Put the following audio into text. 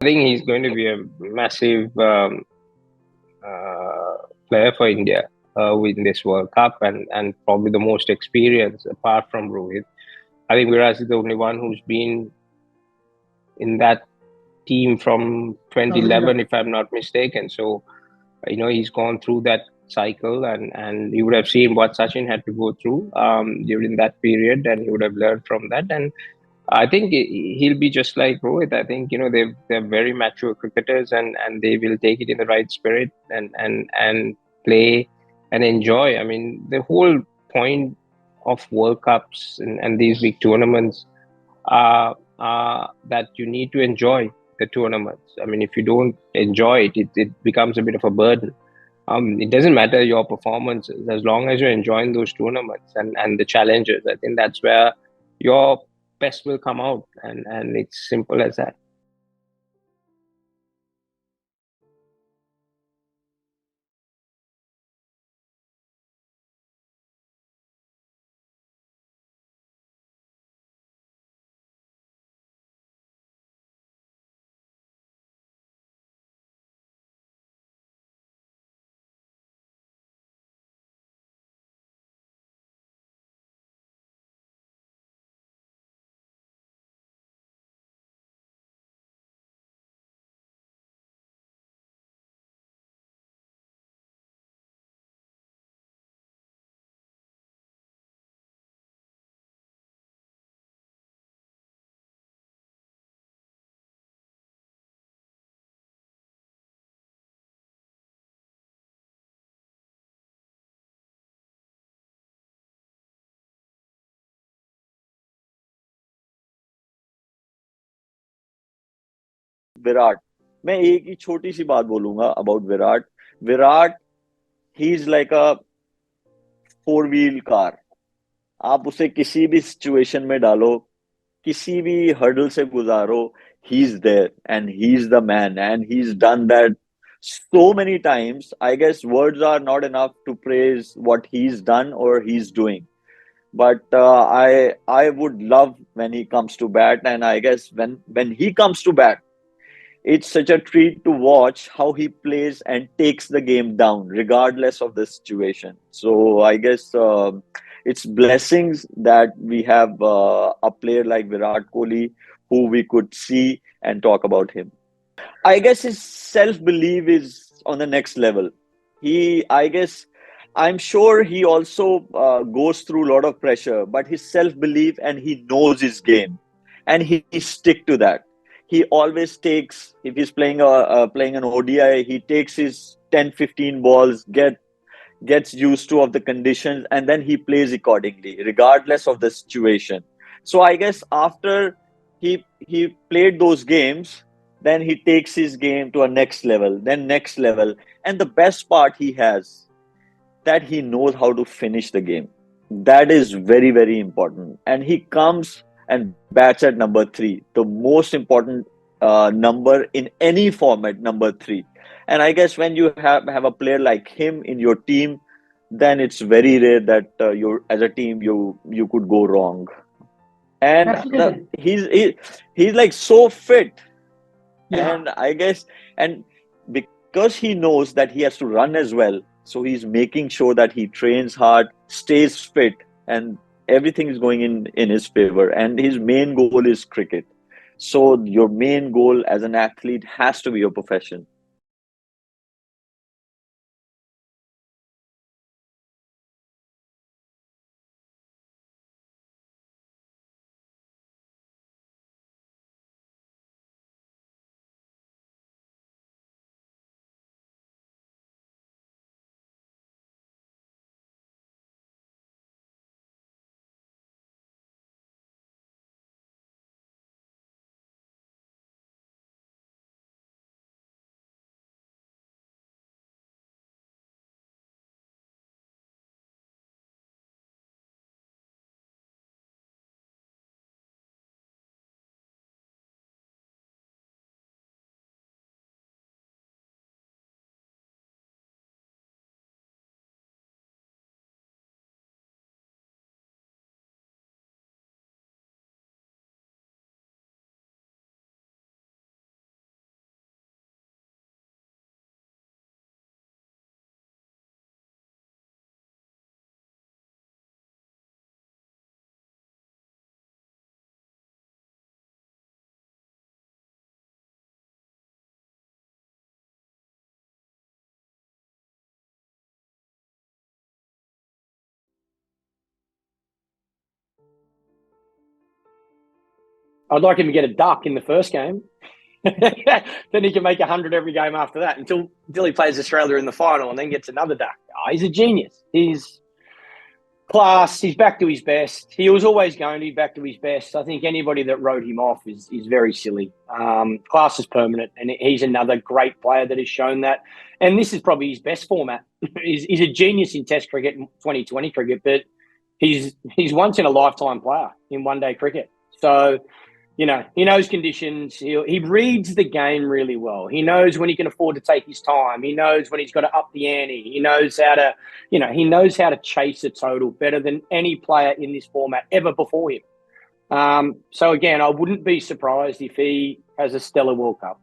think he's going to be a massive uh, player for India with this World Cup, and probably the most experienced apart from Rohit. I think Virat is the only one who's been in that team from 2011, if I'm not mistaken. So, he's gone through that cycle, and you would have seen what Sachin had to go through during that period, and he would have learned from that. And I think he'll be just like Rohit. I think they're very mature cricketers, and they will take it in the right spirit and play and enjoy. I mean, the whole point of World Cups and these big tournaments are that you need to enjoy the tournaments. I mean, if you don't enjoy it becomes a bit of a burden. It doesn't matter your performances as long as you're enjoying those tournaments and the challenges. I think that's where your best will come out, and it's simple as that. Virat, मैं एक ही छोटी सी बात बोलूंगा about Virat. Virat, he is like a four wheel car. आप उसे किसी भी situation में डालो, किसी भी हर्डल से गुजारो, he is there and he is the man and he is done that so many times. I guess words are not enough to praise what he's done or he's doing. But I would love when he comes to bat, and I guess when he comes to bat, it's such a treat to watch how he plays and takes the game down regardless of the situation. So I guess it's blessings that we have a player like Virat Kohli who we could see and talk about him. I guess his self belief is on the next level. I guess, I'm sure he also goes through a lot of pressure, but his self belief, and he knows his game, and he stick to that. He always takes, if he's playing an ODI, he takes his 10, 15 balls, gets used to of the conditions, and then he plays accordingly, regardless of the situation. So I guess after he played those games, then he takes his game to a next level, then next level. And the best part he has, that he knows how to finish the game. That is very, very important. And he comes and bats at number three, the most important number in any format, number three. And I guess when you have a player like him in your team, then it's very rare that you, as a team, you could go wrong. And he's like so fit. And I guess, and because he knows that he has to run as well, so he's making sure that he trains hard, stays fit, and everything is going in his favor. And his main goal is cricket. So your main goal as an athlete has to be your profession. I'd like him to get a duck in the first game. Then he can make 100 every game after that until he plays Australia in the final and then gets another duck. Oh, he's a genius. He's class. He's back to his best. He was always going to be back to his best. I think anybody that wrote him off is very silly. Class is permanent, and he's another great player that has shown that. And this is probably his best format. He's a genius in Test cricket and 2020 cricket, but he's once in a lifetime player in one-day cricket. So, you know, he knows conditions. He reads the game really well. He knows when he can afford to take his time. He knows when he's got to up the ante. He knows how to chase a total better than any player in this format ever before him. So again, I wouldn't be surprised if he has a stellar World Cup.